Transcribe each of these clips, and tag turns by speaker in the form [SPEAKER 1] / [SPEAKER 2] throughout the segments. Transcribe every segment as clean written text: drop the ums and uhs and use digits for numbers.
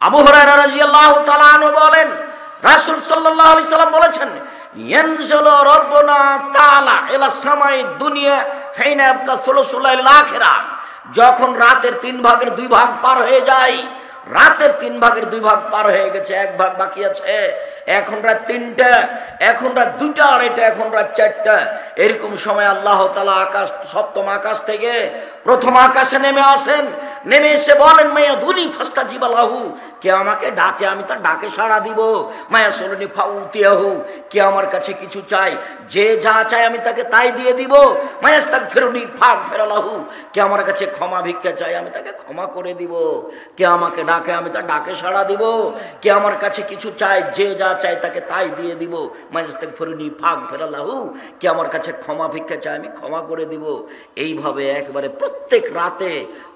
[SPEAKER 1] আবু হুরায়রা রাদিয়াল্লাহু তাআলা আনহু বলেন, রাসূল সাল্লাল্লাহু আলাইহি সাল্লাম বলেছেন, ইয়ানজিলু রাব্বুনা তাআলা ইলা সামাই দুনিয়া হিনা ইয়াবকা সুলুসুল লাইল আখিরা। যখন রাতের 3 ভাগের 2 ভাগ পার হয়ে যায়, রাতের 3 ভাগের 2 ভাগ পার হয়ে গেছে, 1 ভাগ বাকি আছে, এখন রাত 3টা, এখন রাত 2টা, আড়াইটা, এখন রাত 4টা। এরকম সময় আল্লাহ তাআলা আকাশ, সপ্তম আকাশ থেকে প্রথম আকাশে নেমে আসেন। নেমে এসে বলেন, মায়া দুনি ফাস্তাজিবা লাহু, কে আমাকে ডাকে আমি তার ডাকে সাড়া দিব। মায়া সলনি ফাউতিয়াহু, কে আমার কাছে কিছু চাই, যে যা চায় আমি তাকে তাই দিয়ে দিব। মায়াস্তাগফিরুনি ফাগফিরলাহু, কে আমার কাছে ক্ষমা ভিক্ষা চাই আমি তাকে ক্ষমা করে দিব। কে আমাকে ডাকে আমি তার ডাকে সাড়া দিব। কে আমার কাছে কিছু চায়, যে যা চায় তাকে তাই দিয়ে দিব। মায়াস্তাগফিরুনি ফাগফিরলাহু, কে আমার কাছে ক্ষমা ভিক্ষা চায় আমি ক্ষমা করে দিব। এইভাবে একবারে প্রত্যেক রাতে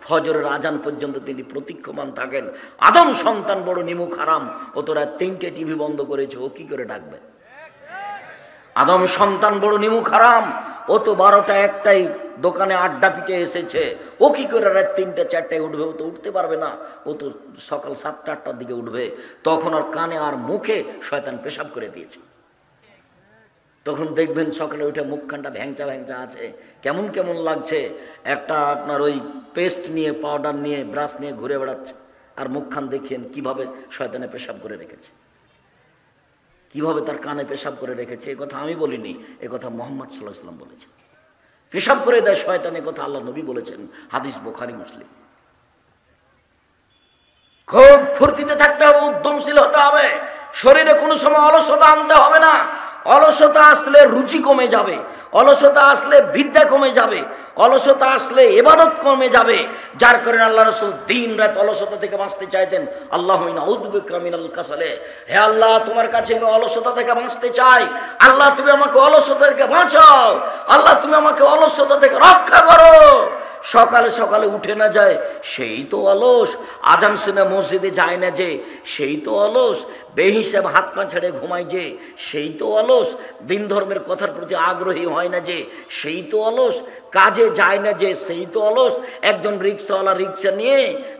[SPEAKER 1] ফজরের আজান পর্যন্ত তিনি প্রতীক্ষমান থাকেন। আদম সন্তান বড় নিমুখ হারাম, ও তোরা 3টে টিভি বন্ধ করেছে, ও কি করে ডাকবে? আদম সন্তান বড় নিমুখ হারাম, ও তো 12টা 1টায় দোকানে আড্ডা পিটে এসেছে, ও কি করে রাত 3টে 4টায় উঠবে? ও তো উঠতে পারবে না, ও তো সকাল 7টা 8টার দিকে উঠবে। তখন আর কানে আর মুখে শয়তান পেশাব করে দিয়েছে। তখন দেখবেন সকালে উঠে মুখখানটা ভ্যাংচা ভ্যাংচা আছে, কেমন কেমন লাগছে। একটা আপনার ওই পেস্ট নিয়ে, পাউডার নিয়ে, ব্রাশ নিয়ে ঘুরে বেড়াচ্ছে, আর মুখখান দেখিয়েন কিভাবে শয়তানে পেশাব করে রেখেছে, কিভাবে তার কানে পেশাব করে রেখেছে। এ কথা আমি বলিনি, এ কথা মুহাম্মদ সাল্লাল্লাহু আলাইহি ওয়াসাল্লাম বলেছেন। পেশাব করে দেয় শয়তান, এ কথা আল্লাহ নবী বলেছেন, হাদিস বুখারী মুসলিম। খুব ফুর্তিতে থাকতে হবে, উদ্যমশীল হতে হবে, শরীরে কোনো সময় অলসতা আনতে হবে না। অলসতা আসলে রুচি কমে যাবে, অলসতা আসলে বিদ্যা কমে যাবে, অলসতা আসলে ইবাদত কমে যাবে। যার কারণে আল্লাহ রাসূল দিন রাত অলসতা থেকে বাঁচতে চাইতেন। আল্লাহুম্মা নাউযু বিকা মিনাল কাসালে, হে আল্লাহ তোমার কাছে আমি অলসতা থেকে বাঁচতে চাই। আল্লাহ তুমি আমাকে অলসতা থেকে বাঁচাও, আল্লাহ তুমি আমাকে অলসতা থেকে রক্ষা করো। সকালে সকালে উঠে না যায়, সেই তো অলস। আজান শুনে মসজিদে যায় না যে, সেই তো অলস। বেহিসাব হাত পা ছেড়ে ঘুমায় যে, সেই তো অলস। দিন ধর্মের কথার প্রতি আগ্রহী হয় না যে, সেই তো অলস। কাজে যায় না যে, সেই তো অলস। একজন রিক্সাওয়ালা রিক্সা নিয়ে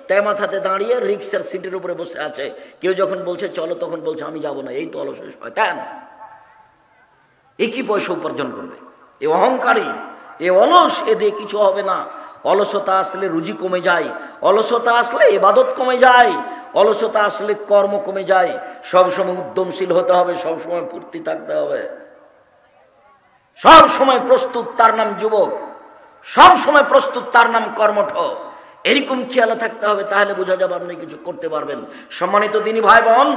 [SPEAKER 1] তেমাথাতে দাঁড়িয়ে রিক্সার সিটের উপরে বসে আছে, কেউ যখন বলছে চলো তখন বলছে আমি যাব না। এই তো অলস শয়তান। এ কি পয়সা উপার্জন করবে? এ অহংকারী, এ অলস, এ দিয়ে কিছু হবে না। অলসতা আসলে রুজি কমে যায়, অলসতা আসলে ইবাদত কমে যায়, অলসতা আসলে কর্ম কমে যায়। সবসময় উদ্যমশীল হতে হবে, সবসময় ফুর্তি থাকতে হবে, সব সময় প্রস্তুত তার নাম যুবক, সব সময় প্রস্তুত তার নাম কর্মঠ। এরকম খেয়াল থাকতে হবে, তাহলে বোঝা যাবে আপনি কিছু করতে পারবেন। সম্মানিত দিনী ভাই বোন,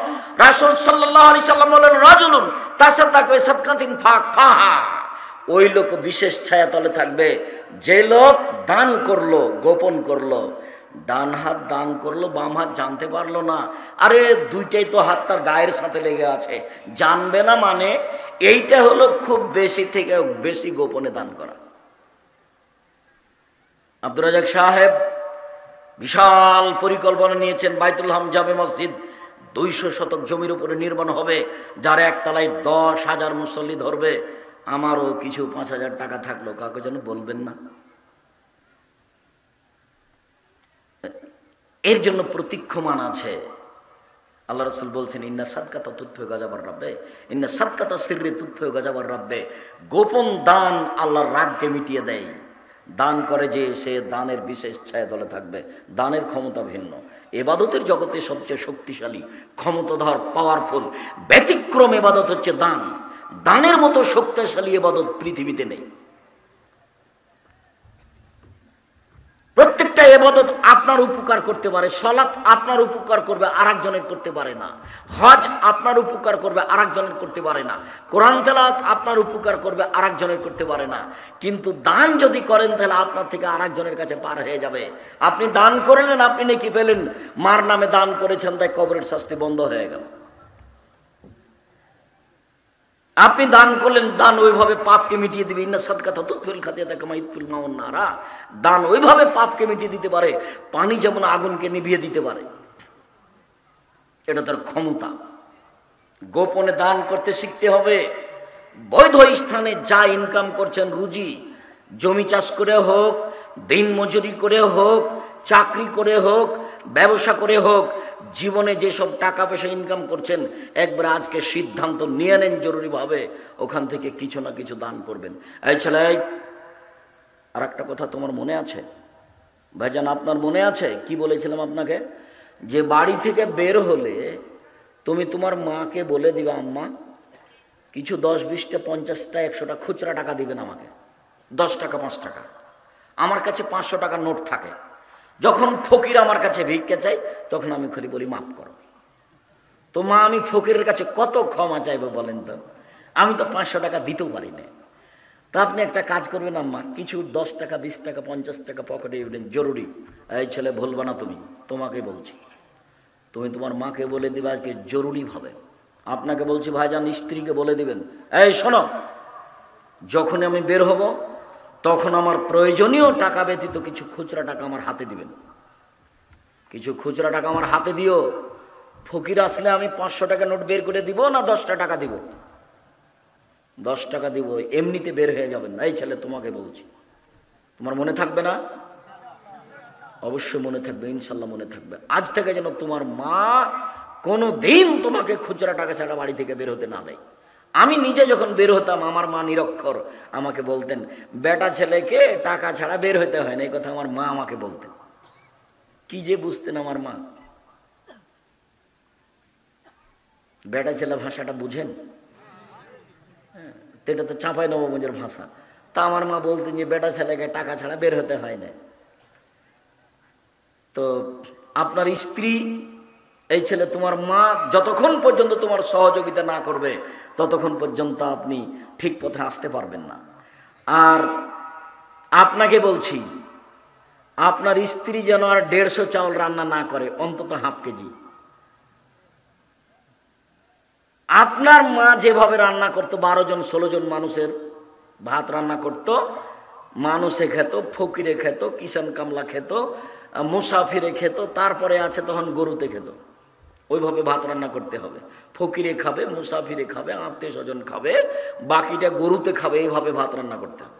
[SPEAKER 1] রাসূল সাল্লাল্লাহু আলাইহি সাল্লাম বলেন, রাজুলুন তাসাদ্দাকা বিসাদকাতিন ফাকফাহা, ওই লোক বিশেষ ছায়া তলে থাকবে যে লোক দান করলো, গোপন করলো। ডান হাত দান করলো, বাম হাত জানতে পারলো না। আরে দুইটাই তো হাত তার গায়ের সাথে লেগে আছে, জানবে না মানে? এইটা হলো খুব বেশি থেকে বেশি গোপনে দান করা। আব্দুর রাজ্জাক সাহেব বিশাল পরিকল্পনা নিয়েছেন, বাইতুল হাম জামে মসজিদ 200 শতক জমির উপরে নির্মাণ হবে, যার একতলায় 10,000 মুসল্লি ধরবে। আমারও কিছু 5,000 টাকা থাকলো, কাউকে যেন বলবেন না। এর জন্য প্রতীক্ষমান আছে। আল্লাহ রাসূল বলছেন, ইন্না সাদকাতা তুতফিউ গাযাবার রাব্বে, ইন্না সাদকাতা সিররি তুতফিউ গাযাবার রাব্বে। গোপন দান আল্লাহর রাগকে মিটিয়ে দেয়। দান করে যে, সে দানের বিশেষ ছায়া তলে থাকবে। দানের ক্ষমতা ভিন্ন। ইবাদতের জগতে সবচেয়ে শক্তিশালী, ক্ষমতাধর, পাওয়ারফুল, ব্যতিক্রম ইবাদত হচ্ছে দান। দানের মতো শক্তিশালী ইবাদত পৃথিবীতে নেই। প্রত্যেকটা ইবাদত আপনার উপকার করতে পারে। সালাত আপনার উপকার করবে, আরেকজনের করতে পারে না। হজ আপনার উপকার করবে, আরেকজনের করতে পারে না। কোরআন তেলাওয়াত আপনার উপকার করবে, আরেকজনের করতে পারে না। কিন্তু দান যদি করেন তাহলে আপনার থেকে আরেকজনের কাছে পার হয়ে যাবে। আপনি দান করলেন, আপনি নেকি পেলেন। মার নামে দান করেছেন, তাই কবরের শাস্তি বন্ধ হয়ে গেল। আপনি দান করলেন, দান ওইভাবে পাপকে মিটিয়ে দিবে। ইন্না সাদকাতা তুতফিল খাতিয়াতা কামা ইতফিল মাউন নারা। দান ওইভাবে পাপকে মিটিয়ে দিতে পারে, পানি যেমন আগুনকে নিভিয়ে দিতে পারে। এটা তার ক্ষমতা। গোপনে দান করতে শিখতে হবে। বৈধ স্থানে যা ইনকাম করছেন, রুজি, জমি চাষ করে হোক, দিন মজুরি করে হোক, চাকরি করে হোক, ব্যবসা করে হোক, জীবনে যেসব টাকা পয়সা ইনকাম করছেন একবার আজকে সিদ্ধান্ত নিয়ে নেন জরুরিভাবে ওখান থেকে কিছু না কিছু দান করবেন। এই ছেলে, আর একটা কথা তোমার মনে আছে ভাইজান, আপনার মনে আছে কি বলেছিলাম আপনাকে? যে বাড়ি থেকে বের হলে তুমি তোমার মাকে বলে দিবে, আম্মা কিছু 10, 20টা, 50টা, 100টা খুচরা টাকা দিবেন আমাকে, 10 টাকা 5 টাকা। আমার কাছে 500 টাকার নোট থাকে। যখন ফকির আমার কাছে ভিক্ষা চাই তখন আমি খালি বলি মাফ করো। তো মা, আমি ফকিরের কাছে কত ক্ষমা চাইবো বলেন তো? আমি তো 500 টাকা দিতেও পারি না। তা আপনি একটা কাজ করবেন আম্মা, কিছু 10 টাকা, 20 টাকা, 50 টাকা পকেটে ইউনিট জরুরি। এই ছেলে, ভুলবা না তুমি, তোমাকে বলছি, তুমি তোমার মাকে বলে দিবে আজকে জরুরিভাবে। আপনাকে বলছি ভাইজান, স্ত্রীকে বলে দিবেন, এই শোনো, যখন আমি বের হব তখন আমার প্রয়োজনীয় টাকা ব্যতীত কিছু খুচরা টাকা আমার হাতে দিবেন। কিছু খুচরা টাকা আমার হাতে দিও। ফকির আসলে আমি 500 টাকা নোট বের করে দিব না 10টা টাকা দিব? 10 টাকা দিব, এমনিতে বের হয়ে যাবেন না। এই ছেলে, তোমাকে বলছি, তোমার মনে থাকবে না? অবশ্যই মনে থাকবে, ইনশাল্লাহ মনে থাকবে। আজ থেকে যেন তোমার মা কোনো দিন তোমাকে খুচরা টাকা ছাড়া বাড়ি থেকে বের হতে না দেয়। আমি নিজে যখন বের হতাম আমার মা নিরক্ষর আমাকে বলতেন, বেটা ছেলেকে টাকা ছাড়া বের হতে হয় না, এই কথা আমার মা আমাকে বলতেন। কি যে বুঝতেন আমার মা। বেটা ছেলে ভাষাটা বুঝেন? এটা তো চাঁপাই নবাবগঞ্জের ভাষা। তা আমার মা বলতেন যে বেটা ছেলেকে টাকা ছাড়া বের হতে হয় না। তো আপনার স্ত্রী, এই ছেলে, তোমার মা যতক্ষণ পর্যন্ত তোমার সহযোগিতা না করবে ততক্ষণ পর্যন্ত আপনি ঠিক পথে আসতে পারবেন না। আর আপনাকে বলছি, আপনার স্ত্রী যেন আর 150 চাউল রান্না না করে, অন্তত ½ কেজি। আপনার মা যেভাবে রান্না করতো, 12 জন 16 জন মানুষের ভাত রান্না করত, মানুষে খেত, ফকিরে খেত, কিষান কামলা খেত, মুসাফিরে খেত, তারপরে আছে তখন গরুতে খেত। ওইভাবে ভাত রান্না করতে হবে। ফকিরে খাবে, মুসাফিরে খাবে, আত্মীয় স্বজন খাবে, বাকিটা গরুতে খাবে, এইভাবে ভাত রান্না করতে হবে।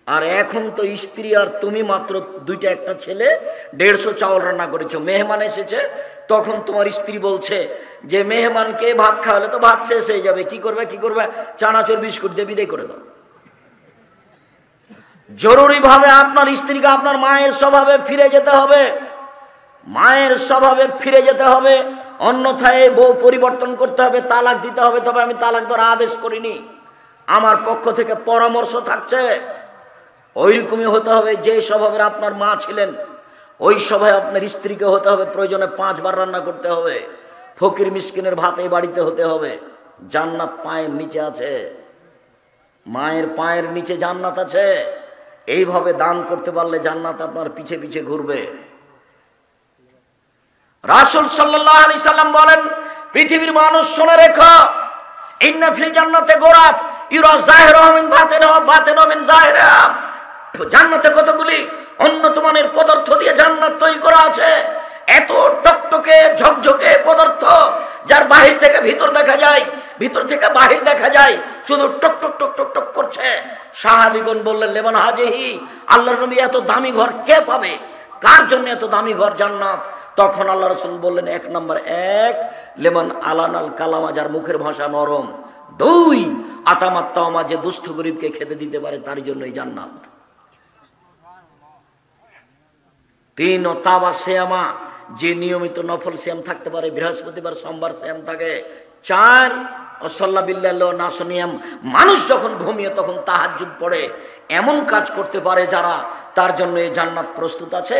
[SPEAKER 1] আর এখন তো স্ত্রী আর তুমি মাত্র 2টা, একটা ছেলে, 150 চাউল রান্না করেছো। মেহমান এসেছে, তখন তোমার স্ত্রী বলছে যে মেহমানকে ভাত খাওয়ালে তো ভাত শেষ হয়ে যাবে, কি করবে? চানাচুর বিস্কুট দিয়ে বিদায় করে দাও। জরুরিভাবে আপনার স্ত্রীকে আপনার মায়ের স্বভাবে ফিরে যেতে হবে, মায়ের স্বভাবে ফিরে যেতে হবে। অন্যথায় বউ পরিবর্তন করতে হবে, তালাক দিতে হবে। তবে আমি তালাক দেওয়ার আদেশ করিনি, আমার পক্ষ থেকে পরামর্শ থাকছে। ওইরকমই হতে হবে যে স্বভাবের আপনার মা ছিলেন, ওই স্বভাবে আপনার স্ত্রীকে হতে হবে। প্রয়োজনে 5 বার রান্না করতে হবে। ফকির মিসকিনের ভাতে বাড়িতে হতে হবে। জান্নাত পায়ের নিচে আছে, মায়ের পায়ের নিচে জান্নাত আছে। এইভাবে দান করতে পারলে জান্নাত আপনার পিছে পিছে ঘুরবে। রাসূল সাল্লাল্লাহু আলাইহি সাল্লাম বলেন, পৃথিবীর মানুষ শুনে রেখো, ইন্না ফিল জান্নাতে গোরাফ ইউরা যাহিরুহা মিন বাতিনিহা ওয়া বাতিনুহা মিন যাহিরিহা। জান্নাতে কতগুলি উন্নত মানের পদার্থ দিয়ে জান্নাত তৈরি করা আছে। এত টকটকে ঝকঝকে পদার্থ, যার বাহির থেকে ভিতর দেখা যায়, ভিতর থেকে বাহির দেখা যায়, শুধু টক টক টক টক টক করছে। সাহাবীগণ বললেন, লেমান হাজিহি, আল্লাহর নবী এত দামি ঘর কে পাবে? কার জন্য এত দামি ঘর জান্নাত? তখন আল্লাহ রাসূল বললেন, 1 নম্বর, লেমান আলানাল কালামা, যার মুখের ভাষা নরম। 2 আতামাত্তামা, যে দুস্থ গরিবকে খেতে দিতে পারে, তার জন্যই জান্নাত। 3 তাবা সিয়ামা, যে নিয়মিত নফল সিয়াম থাকতে পারে, বৃহস্পতিবার সোমবার সিয়াম থাকে। 4 অসাল্লা বিল্লাহ নাসনিয়াম, মানুষ যখন ঘুমিয়ে তখন তাহাজ্জুদ পড়ে, এমন কাজ করতে পারে যারা, তার জন্য এই জান্নাত প্রস্তুত আছে।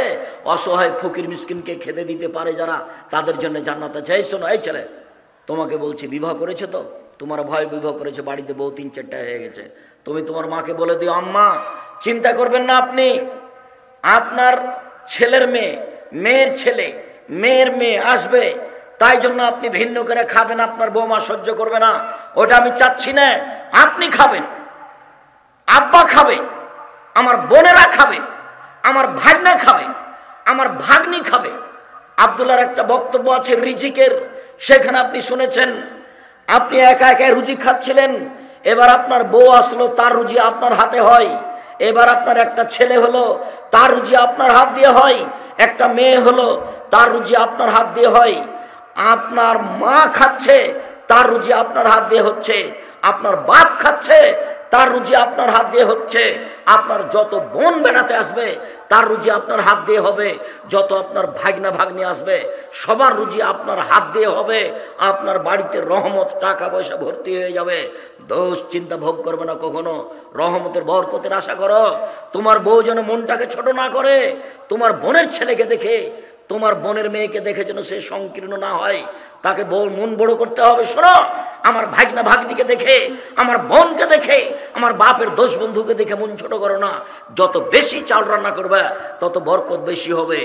[SPEAKER 1] অসহায় ফকির মিসকিনকে খেতে দিতে পারে যারা, তাদের জন্য জান্নাত আছে। এই শোনো, এই ছেলে, তোমাকে বলছি, বিবাহ করেছো তো, তোমার ভয় বিবাহ করেছে, বাড়িতে বউ 3-4টা হয়ে গেছে। তুমি তোমার মাকে বলে দিও, আম্মা চিন্তা করবেন না, আপনি আপনার ছেলের মেয়ে, মেয়ের ছেলে, মেয়ের মেয়ে আসবে, তাই জন্য আপনি ভিন্ন করে খাবেন, আপনার বৌমা সহ্য করবে না, ওটা আমি চাচ্ছি না। আপনি খাবেন, আব্বা খাবে, আমার বোনেরা খাবে, আমার ভাগনা খাবে, আমার ভাগ্নি খাবে। আব্দুল্লাহর একটা বক্তব্য আছে রিজিকের, সেখানে আপনি শুনেছেন, আপনি একা একা রুজি খাচ্ছিলেন, এবার আপনার বউ আসলো, তার রুজি আপনার হাতে হয়। এবার আপনার একটা ছেলে হলো, তার রুজি আপনার হাত দিয়ে হয়। একটা মেয়ে হলো, তার রুজি আপনার হাত দিয়ে হয়। আপনার মা খাচ্ছে, তার রুজি আপনার হাত দিয়ে হচ্ছে। আপনার বাপ খাচ্ছে, তার রুজি আপনার হাত দিয়ে হচ্ছে। আপনার যত বোন বেড়াতে আসবে, তার রুজি আপনার হাত দিয়ে হবে। যত আপনার ভাগনা ভাগ্নি আসবে, সবার রুজি আপনার হাত দিয়ে হবে। আপনার বাড়িতে রহমত, টাকা পয়সা ভর্তি হয়ে যাবে। দোষ চিন্তা ভোগ করবে না কখনো, রহমতের বরকতের আশা করো। তোমার বউ যেন মনটাকে ছোট না করে। তোমার বোনের ছেলেকে দেখে, তোমার বোনের মেয়েকে দেখে যেন সে সংকীর্ণ না হয়, তাকে মন বড় করতে হবে। শোনো, আমার ভাগনা ভাগ্নিকে দেখে, আমার বোনকে দেখে, আমার বাপের দোষ বন্ধুকে দেখে মন ছোট করো না। যত বেশি চাল রান্না করবে, তত বরকত বেশি হবে।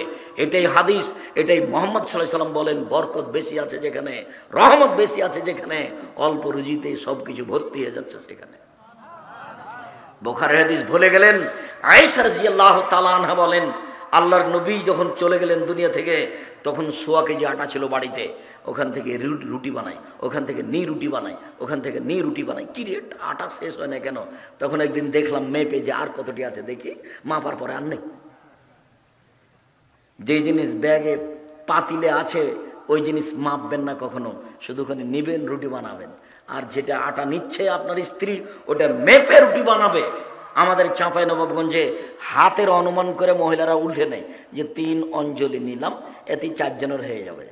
[SPEAKER 1] এটাই হাদিস, এটাই মুহাম্মদ সাল্লাল্লাহু আলাইহি ওয়াসাল্লাম বলেন, বরকত বেশি আছে যেখানে, রহমত বেশি আছে যেখানে, অল্প রুজিতে সবকিছু ভর্তি হয়ে যাচ্ছে সেখানে। বুখারীর হাদিস ভুলে গেলেন? আয়েশা রাদিয়াল্লাহু তাআলা আনহা বলেন, আল্লাহর নবী যখন চলে গেলেন দুনিয়া থেকে, তখন 1.25 কেজি আটা ছিল বাড়িতে। ওখান থেকে রুটি বানাই, ওখান থেকে রুটি বানাই, ওখান থেকে রুটি বানাই। কি রে, আটা শেষ হয় না কেন? তখন একদিন দেখলাম মেপে যে আর কতটি আছে, দেখি মাপার পরে আর নেই। যে জিনিস ব্যাগে পাতিলে আছে, ওই জিনিস মাপবেন না কখনো, শুধুখানি নিবেন, রুটি বানাবেন। আর যেটা আটা নিচ্ছে আপনার স্ত্রী, ওটা মেপে রুটি বানাবে। আমাদের চাঁপাইনবাবগঞ্জে হাতের অনুমান করে মহিলারা উল্টে নেয় যে 3 অঞ্জলি নিলাম, এতে 4 জনের হয়ে যাবে।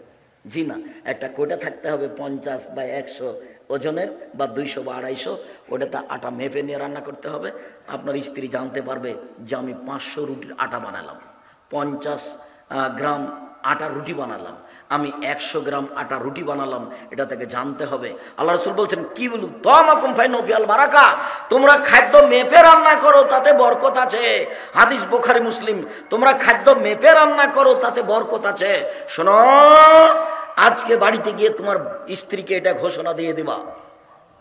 [SPEAKER 1] জি না, একটা কোটা থাকতে হবে 50 বা 100 ওজনের, বা 200 বা 250। ওটাতে আটা মেপে নিয়ে রান্না করতে হবে। আপনার স্ত্রী জানতে পারবে যে আমি 500 রুটির আটা বানালাম, 50 গ্রাম আটা রুটি বানালাম, আমি 100 গ্রাম আটা রুটি বানালাম। এটা থেকে জানতে হবে। আল্লাহ রাসূল বলছেন, কি বলুন, তামাকুম ফাইনু ফিল বারাকা, তোমরা খাদ্য মেপে রান্না করো, তাতে বরকত আছে। হাদিস বুখারী মুসলিম। তোমরা খাদ্য মেপে রান্না করো, তাতে বরকত আছে। শোনো, আজকে বাড়িতে গিয়ে তোমার স্ত্রীকে এটা ঘোষণা দিয়ে দিবা,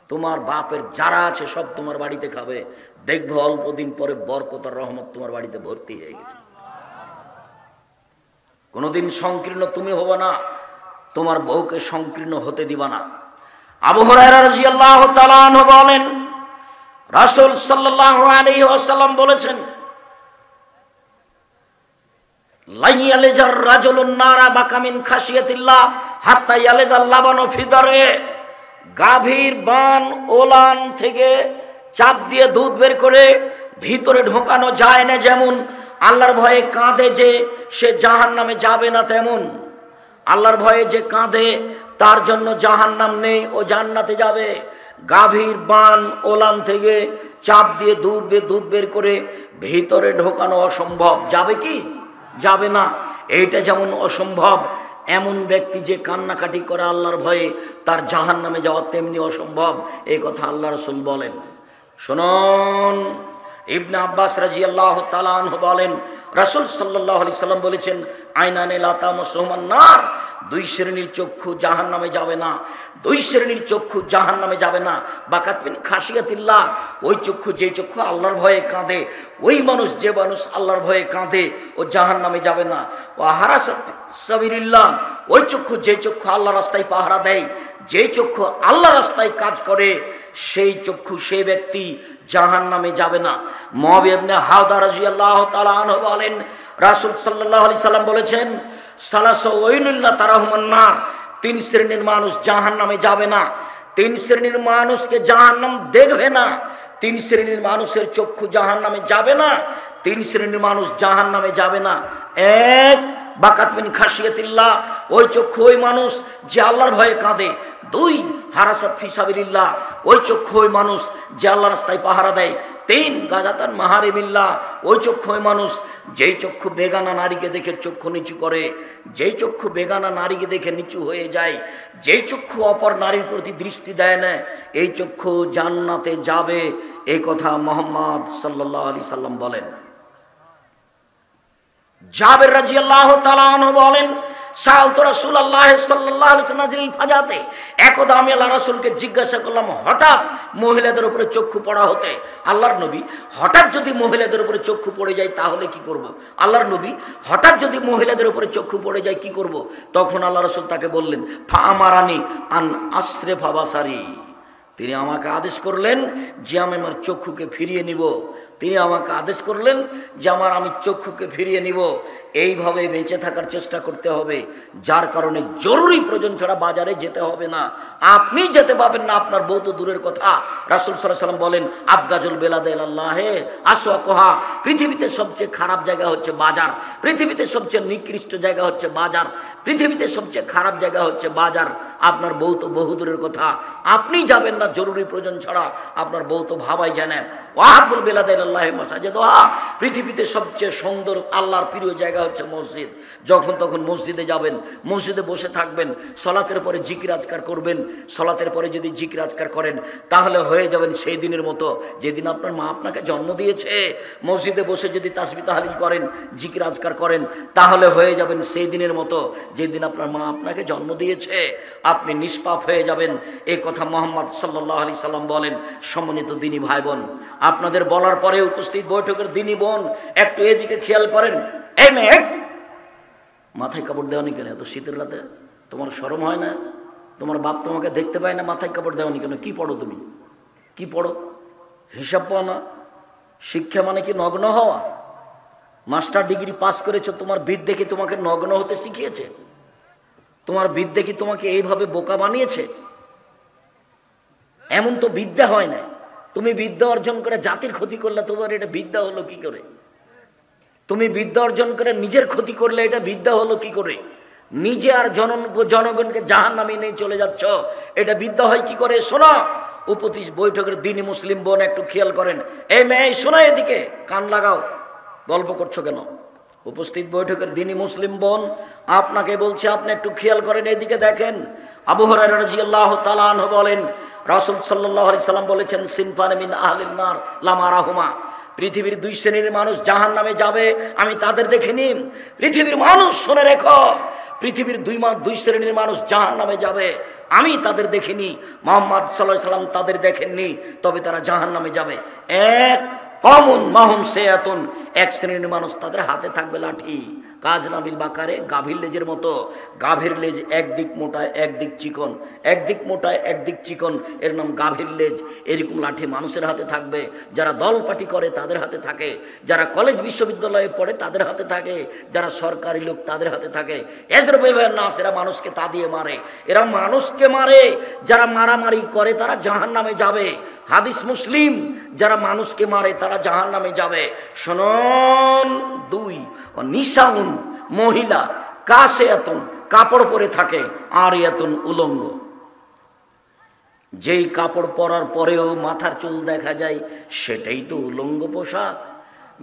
[SPEAKER 1] তোমার বাপের যারা আছে সব তোমার বাড়িতে খাবে। দেখবে অল্প দিন পরে বরকত আর রহমত তোমার বাড়িতে ভর্তি হয়ে গেছে। কোনোদিন সংকীর্ণ তুমি হবে না, তোমার বউকে সংকীর্ণ হতে দিবা না। আবু হুরায়রা রাদিয়াল্লাহু তাআলা আনহু বলেন, রাসূল সাল্লাল্লাহু আলাইহি ওয়াসাল্লাম বলেছেন, লা ইয়ালিজার রাজুলুন নারা বাকামিন খাশিয়াতিল্লাহ হাত্তা ইয়ালিদাল লাবানু ফি দারে। গাভীর বান ওলান থেকে চাপ দিয়ে দুধ বের করে ভিতরে ঢোকানো যায় না, যেমন আল্লাহর ভয়ে কাঁদে যে সে জাহান্নামে যাবে না, তেমন আল্লাহর ভয়ে যে কাঁদে তার জন্য জাহান্নাম নেই, ও জান্নাতে যাবে। গাভীর বান ওলান থেকে চাপ দিয়ে দুধ বের করে ভিতরে ঢোকানো অসম্ভব। যাবে কি? যাবে না। এইটা যেমন অসম্ভব, এমন ব্যক্তি যে কান্নাকাটি করে আল্লাহর ভয়ে, তার জাহান্নামে যাওয়া তেমনি অসম্ভব। এই কথা আল্লাহ রাসূল বলেন। শুনুন, ইবনে আব্বাস রাদিয়াল্লাহু তাআলা আনহু বলেন, রাসূল সাল্লাল্লাহু আলাইহি সাল্লাম বলেছেন, আইনানে লা তামাসসুহুমান নার, 2 শ্রেণীর চক্ষু জাহান্নামে যাবে না, 2 শ্রেণীর চক্ষু জাহান্নামে যাবে না। বাকাত মিন খাশিয়াতিল্লাহ, ওই চক্ষু, যে চক্ষু আল্লাহর ভয়ে কাঁদে, ওই মানুষ, যে মানুষ আল্লাহর ভয়ে কাঁদে, ও জাহান্নামে যাবে না। ওয়া হারাসাত সাবিলিল্লাহ, ওই চক্ষু, যে চক্ষু আল্লাহর রাস্তায় পাহারা দেয়, যে চক্ষু আল্লাহর রাস্তায় কাজ করে, সেই চক্ষু, সেই ব্যক্তি জাহান্নামে যাবে না। মুআবিয়া ইবনে হাওদা রাদিয়াল্লাহু তাআলা আনহু বলেন, রাসূল সাল্লাল্লাহু আলাইহি সাল্লাম বলেছেন, সালাসু ওয়াইনুন লা তারাহুমান নার, 3 শ্রেণীর মানুষ জাহান্নামে যাবে না। 3 শ্রেণীর মানুষকে জাহান্নাম দেখবে না। 3 শ্রেণীর মানুষের চক্ষু জাহান্নামে যাবে না। 3 শ্রেণীর মানুষ জাহান্নামে যাবে না। 1, বাকাত মিন খাশিয়াতিল্লাহ, ওই চক্ষু, ওই মানুষ যে আল্লাহর ভয়ে কাঁদে। 2, হারাসাত ফি সাবিলিল্লাহ, ওই চক্ষু, ওই মানুষ যে আল্লাহর রাস্তায় পাহারা দেয়। 3, গাজাতান মাহারিমিল্লাহ, ওই চক্ষু, ওই মানুষ যেই চক্ষু বেগানা নারীকে দেখে চক্ষু নিচু করে, যেই চক্ষু বেগানা নারীকে দেখে নিচু হয়ে যায়, যেই চক্ষু অপর নারীর প্রতি দৃষ্টি দেয় না, এই চক্ষু জান্নাতে যাবে। এই কথা মুহাম্মদ সাল্লাল্লাহু আলাইহি সাল্লাম বলেন। জাবের রাদিয়াল্লাহু তাআলা আনহু বলেন, সাআলতু রাসূলুল্লাহ সাল্লাল্লাহু আলাইহি ওয়াসাল্লাম ফাজাতে, একদা আমি আল্লাহর রাসূলকে জিজ্ঞাসা করলাম, হঠাৎ মহিলাদের উপরে চক্ষু পড়া হতে, আল্লাহর নবী, হঠাৎ যদি মহিলাদের উপরে চক্ষু পড়ে যায় তাহলে কি করব? আল্লাহর নবী, হঠাৎ যদি মহিলাদের উপরে চক্ষু পড়ে যায় কি করব? তখন আল্লাহর রাসূল তাকে বললেন, ফা আমারানি আন আসরিফা বাসারি, তিনি আমাকে আদেশ করলেন যে আমি আমার চক্ষুকে ফিরিয়ে নিব। তিনি আমাকে আদেশ করলেন যে আমি চক্ষুকে ফিরিয়ে নিব, এইভাবে বেঁচে থাকার চেষ্টা করতে হবে, যার কারণে জরুরি প্রয়োজন ছাড়া বাজারে যেতে হবে না। আপনি যেতে পাবেন না, আপনার বউ তো দূরের কথা। রাসূল সাল্লাল্লাহু আলাইহি ওয়াসাল্লাম বলেন, আবগাজুল বেলাদ ইলাল্লাহে আসওয়াকুহা, পৃথিবীতে সবচেয়ে খারাপ জায়গা হচ্ছে বাজার, পৃথিবীতে সবচেয়ে নিকৃষ্ট জায়গা হচ্ছে বাজার, পৃথিবীতে সবচেয়ে খারাপ জায়গা হচ্ছে বাজার। আপনার বউ তো বহু দূরের কথা, আপনি যাবেন না জরুরি প্রয়োজন ছাড়া, আপনার বউ তো ভাবাই জানে। ওয়াহাবুল বেলাদ ইলাল্লাহি মাসাজিদুহা, পৃথিবীতে সবচেয়ে সুন্দর আল্লাহর প্রিয় জায়গা হচ্ছে মসজিদ। যখন তখন মসজিদে যাবেন, মসজিদে বসে থাকবেন, সলাতের পরে জিকির আজকার করবেন। সলাতের পরে যদি জিকির আজকার করেন তাহলে হয়ে যাবেন সেই দিনের মতো যেদিন আপনার মা আপনাকে জন্ম দিয়েছে। মসজিদে বসে যদি তাসবিহ তাহলিল করেন, জিকির আজকার করেন, তাহলে হয়ে যাবেন সেই দিনের মতো যেদিন আপনার মা আপনাকে জন্ম দিয়েছে। আপনি নিষ্পাপ হয়ে যাবেন, এই কথা মুহাম্মদ সাল্লাল্লাহু আলাইহি সাল্লাম বলেন। সম্মানিত দিনী ভাই বোন, আপনাদের বলার পরে উপস্থিত বৈঠকের দিনী বোন একটু এদিকে খেয়াল করেন। এই মেয়ে, মাথায় কাপড় দেওয়ানি কেন এত শীতের রাতে? তোমার শরম হয় না? তোমার বাপ তোমাকে দেখতে পায় না? মাথায় কাপড় দেওয়ানি কেন? কি পড়ো তুমি? কি পড়ো? হিসাব পাও না? শিক্ষা মানে কি নগ্ন হওয়া? মাস্টার ডিগ্রি পাস করেছো, তোমার বিদ্যে কি তোমাকে নগ্ন হতে শিখিয়েছে? তোমার বিদ্যে কি তোমাকে এইভাবে বোকা বানিয়েছে? এমন তো বিদ্যা হয় না। তুমি বিদ্যা অর্জন করে জাতির ক্ষতি করলে তোমার এটা বিদ্যা হলো কি করে? তুমি বিদ্যা অর্জন করে নিজের ক্ষতি করলে এটা বিদ্যা হলো কি করে? নিজে আর জনগণকে জাহান্নামে নিয়ে চলে যাচ্ছ, এটা বিদ্যা হয় কি করে? শোনো, উপস্থিত বৈঠকের দিনী মুসলিম বোন একটু খেয়াল করেন। এই মেয়ে শোনো, এদিকে কান লাগাও, গল্প করছো কেন? উপস্থিত বৈঠকের দিনী মুসলিম বোন আপনাকে বলছে, আপনি একটু খেয়াল করেন, এদিকে দেখেন। আবু হুরায়রা রাদিয়াল্লাহু তাআলা আনহু বলেন, রাসূল সাল্লাল্লাহু আলাইহি সাল্লাম বলেছেন, সিনফান মিন আহলিন নার লা মারাহুমা, পৃথিবীর দুই শ্রেণীর মানুষ জাহান্নামে যাবে, আমি তাদের দেখিনি। পৃথিবীর মানুষ শুনে রেখো, পৃথিবীর দুই শ্রেণীর মানুষ জাহান্নামে যাবে, আমি তাদের দেখিনি। মুহাম্মদ সাল্লাল্লাহু আলাইহি সাল্লাম তাদের দেখেননি, তবে তারা জাহান্নামে যাবে। এক কমন মাহুম সেয়াতুন, এক শ্রেণীর মানুষ, তাদের হাতে থাকবে লাঠি, কাজ নাবিল বাকারে, গাভীর লেজের মতো। গাভীর লেজ একদিক মোটা একদিক চিকন, একদিক মোটা একদিক চিকন, এর নাম গাভীর লেজ। এরকম লাঠি মানুষের হাতে থাকবে। যারা দল পার্টি করে তাদের হাতে থাকে, যারা কলেজ বিশ্ববিদ্যালয়ে পড়ে তাদের হাতে থাকে, যারা সরকারি লোক তাদের হাতে থাকে। নাস, এরা মানুষকে তা দিয়ে মারে, এরা মানুষকে মারে। যারা মারামারি করে তারা জাহান্নামে যাবে। হাদিস মুসলিম, যারা মানুষকে মারে তারা জাহান্নামে যাবে। শুনুন, দুই নিসাউন, মহিলা, কাসিয়াতুন, কাপড় পরে থাকে, আর ইয়াতুন, উলঙ্গ। যেই কাপড় পরার পরেও মাথার চুল দেখা যায় সেটাই তো উলঙ্গ পোশাক।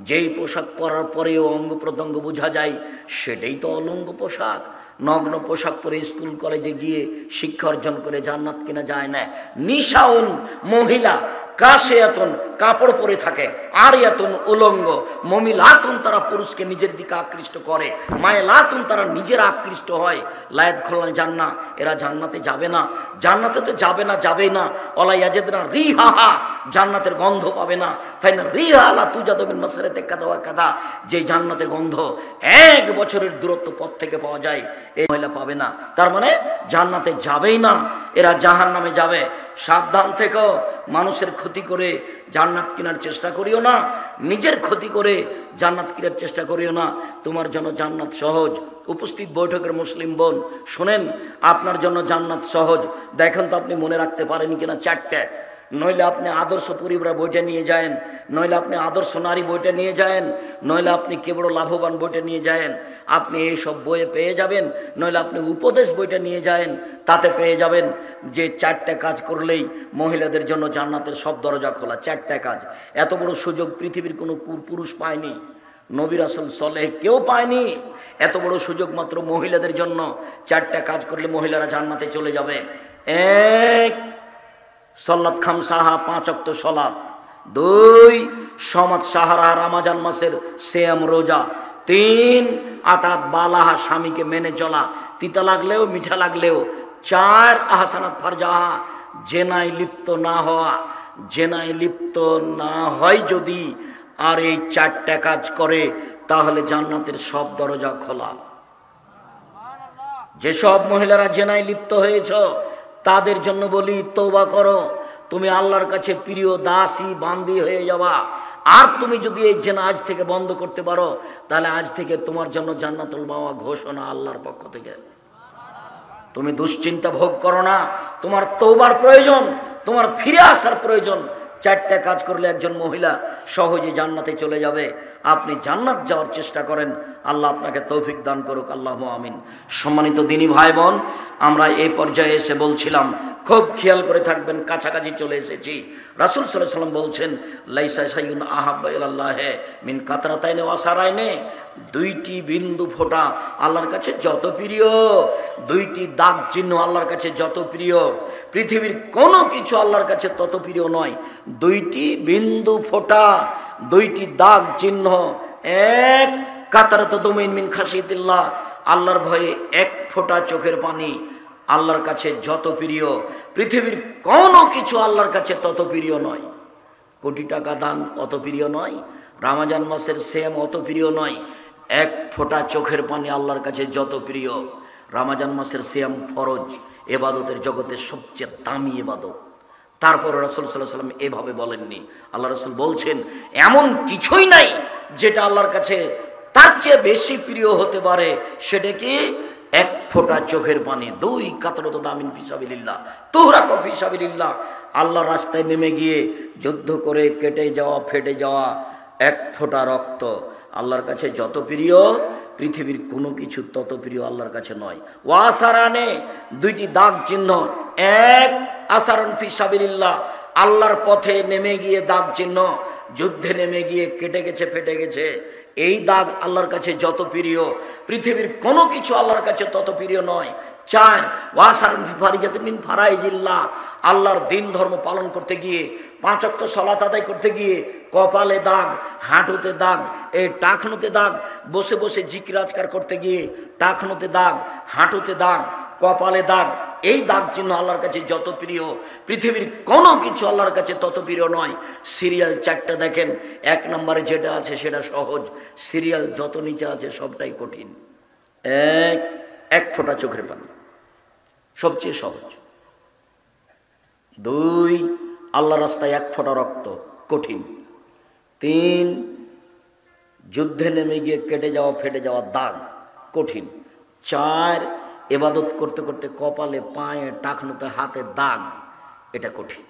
[SPEAKER 1] যেই পোশাক পরার পরেও অঙ্গ প্রত্যঙ্গ বোঝা যায় সেটাই তো অলঙ্গ পোশাক। নগ্ন পোশাক পরে স্কুল কলেজে গিয়ে শিক্ষা অর্জন করে জান্নাত কিনা যায় না। নিসাউন, মহিলা, কাসিয়াতুন, কাপড় পরে থাকে, আরিয়াতুন, উলঙ্গ। মমিলাতুন, তারা পুরুষকে নিজের দিকে আকৃষ্ট করে, মায়লাতুন, তারা নিজের আকৃষ্ট হয়। লায়াত খোলাল জান্নাহ, এরা জান্নাতে যাবে না। জান্নাতে তো যাবে না, যাবেই না। ওয়ালা ইয়াজিদনা রিহাহা, জান্নাতের গন্ধ পাবে না। ফাইন রিহা লা তুজাদু মিন মাসরাতি কাদা ওয়া কাদা, যে জান্নাতের গন্ধ 1 বছরের দূরত্ব পথ থেকে পাওয়া যায়, এই মহিলা পাবে না। তার মানে জান্নাতে যাবেই না, এরা জাহান্নামে যাবে। সাবধান থেকো, মানুষের ক্ষতি করে জান্নাত কেনার চেষ্টা করিও না, নিজের ক্ষতি করে জান্নাত কেনার চেষ্টা করিও না। তোমার জন্য জান্নাত সহজ। উপস্থিত বৈঠকের মুসলিম বোন শোনেন, আপনার জন্য জান্নাত সহজ। দেখেন তো আপনি মনে রাখতে পারেন কিনা 4টে। নইলে আপনি আদর্শ পরিবার বইটা নিয়ে যায়েন, নইলে আপনি আদর্শ নারী বইটা নিয়ে যায়েন, নইলে আপনি কে বড় লাভবান বইটা নিয়ে যায়েন, আপনি এই সব বইয়ে পেয়ে যাবেন। নইলে আপনি উপদেশ বইটা নিয়ে যায়েন, তাতে পেয়ে যাবেন যে 4টে কাজ করলেই মহিলাদের জন্য জান্নাতের সব দরজা খোলা। 4টে কাজ, এত বড় সুযোগ পৃথিবীর কোনো পুরুষ পায়নি, নবী রাসূল সালেহ কেউ পায়নি। এত বড় সুযোগ মাত্র মহিলাদের জন্য। 4টে কাজ করলে মহিলারা জান্নাতে চলে যাবে। 1 সলাত খামসাহা, 5 ওয়াক্ত সলাত। 2 সমাজ সাহারা, রমজান মাসের সিয়াম রোজা। 3 আতাত বালাহা, স্বামীকে মেনে চলা, তিতা লাগলেও মিঠা লাগলেও। 4 আহসানাত ফারজাহা, জেনায় লিপ্ত না হওয়া। জেনায় লিপ্ত না হয় যদি আর এই 4টে কাজ করে তাহলে জান্নাতের সব দরজা খোলা। যেসব মহিলারা জেনায় লিপ্ত হয়েছ তাদের জন্য বলি, তওবা করো। তুমি আল্লাহর কাছে প্রিয় দাসী বান্দি হয়ে যাবা। আর তুমি যদি এই জেনা আজ থেকে বন্ধ করতে পারো, তাহলে আজ থেকে তোমার জন্য জান্নাতুল মাওয়া ঘোষণা আল্লাহর পক্ষ থেকে। তুমি দুশ্চিন্তা ভোগ করো না, তোমার তওবার প্রয়োজন, তোমার ফিরে আসার প্রয়োজন। 4টা কাজ করলে একজন মহিলা সহজে জান্নাতে চলে যাবে। আপনি জান্নাত যাওয়ার চেষ্টা করেন, আল্লাহ আপনাকে তৌফিক দান করুক, আল্লাহু আমিন। সম্মানিত দিনী ভাই বোন, আমরা এই পর্যায়ে এসে বলছিলাম, খুব খেয়াল করে থাকবেন, কাছাকাছি চলে এসেছি। রাসূল সাল্লাল্লাহু আলাইহি ওয়াসাল্লাম বলছেন, লাইসা শাইউন আহাব্বা ইলাল্লাহি মিন কাতরাতাইনি ওয়া সারাইনি, 2টি বিন্দু ফোঁটা আল্লাহর কাছে যত প্রিয়, 2টি দাগ চিহ্ন আল্লাহর কাছে যত প্রিয়, পৃথিবীর কোনো কিছু আল্লাহর কাছে তত প্রিয় নয়। 2টি বিন্দু ফোঁটা, 2টি দাগ চিহ্ন, এক কাতরাতু দুমিন মিন খাশিয়াতিল্লাহ, আল্লাহর ভয়ে 1 ফোঁটা চোখের পানি আল্লাহর কাছে যত প্রিয়, পৃথিবীর কোনো কিছু আল্লাহর কাছে তত প্রিয় নয়। কোটি টাকা দান অত প্রিয় নয়, রমজান মাসের সিয়াম অত প্রিয় নয়, 1 ফোঁটা চোখের পানি আল্লাহর কাছে যত প্রিয়। রমজান মাসের সিয়াম ফরজ, ইবাদতের জগতের সবচেয়ে দামি ইবাদত। তারপর রাসূল সাল্লাল্লাহু আলাইহি ওয়াসাল্লাম এভাবে বলেননি। আল্লাহ রাসূল বলছেন, এমন কিছুই নাই যেটা আল্লাহর কাছে তার চেয়ে বেশি প্রিয় হতে পারে। সেটা কি? 1 ফোঁটা চোখের পানি। 2 কাতরাতু দামিন ফি সাবিলিল্লাহ তুহরাকু ফি সাবিলিল্লাহ, আল্লাহর রাস্তায় নেমে গিয়ে যুদ্ধ করে কেটে যাওয়া, ফেটে যাওয়া 1 ফোঁটা রক্ত আল্লাহর কাছে যত প্রিয়, পৃথিবীর কোনো কিছু তত প্রিয় আল্লাহর কাছে নয়। ওয়াসারানে, 2টি দাগ চিহ্ন, 1 আসারুন ফি সাবিলিল্লাহ, আল্লাহর পথে নেমে গিয়ে দাগ চিহ্ন, যুদ্ধে নেমে গিয়ে কেটে গেছে, ফেটে গেছে, এই দাগ আল্লাহর কাছে যত প্রিয়, পৃথিবীর কোনো কিছু আল্লাহর কাছে তত প্রিয় নয়। 4 ওয়াসারুন ফি ফারিজাতিন মিন ফারাইজিল্লাহ, আল্লাহর দিন ধর্ম পালন করতে গিয়ে, 5 ওয়াক্ত সালাত আদায় করতে গিয়ে কপালে দাগ, হাঁটুতে দাগ, এই টাকনুতে দাগ, বসে বসে জিকির আজকার করতে গিয়ে টাকনুতে দাগ, হাঁটুতে দাগ, কপালে দাগ, এই দাগ চিহ্ন আল্লাহর কাছে যত প্রিয়, পৃথিবীর কোনো কিছু আল্লাহর কাছে তত প্রিয় নয়। সিরিয়াল 4টা দেখেন, 1 নম্বরে যেটা আছে সেটা সহজ, সিরিয়াল যত নিচে আছে সবটাই কঠিন। 1 ফোঁটা চোখের পানি সবচেয়ে সহজ। 2 আল্লাহর রাস্তায় 1 ফোঁটা রক্ত কঠিন। 3 যুদ্ধে নেমে গিয়ে কেটে যাওয়া, ফেটে যাওয়া দাগ কঠিন। 4 ইবাদত করতে করতে কপালে, পায়ে, টাকনুতে, হাতে দাগ, এটা কঠিন,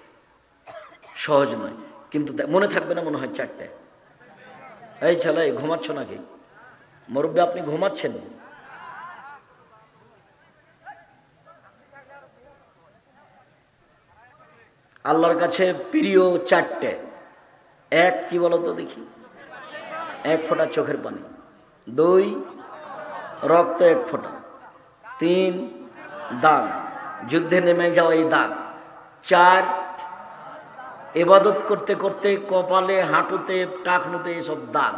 [SPEAKER 1] সহজ নয়। কিন্তু মনে থাকবে না মনে হয় 4টে। এই ছেলে, ঘুমাচ্ছ নাকি? মুরব্বী, আপনি ঘুমাচ্ছেন? আল্লাহর কাছে প্রিয় 4টে। 1 কি বলতো দেখি? 1 ফোঁটা চোখের পানি। 2 রক্ত 1 ফোঁটা। 3 দাগ, যুদ্ধে নেমে যাওয়া এই দাগ। 4 ইবাদত করতে করতে কপালে, হাঁটুতে, টাকনুতে এসব দাগ।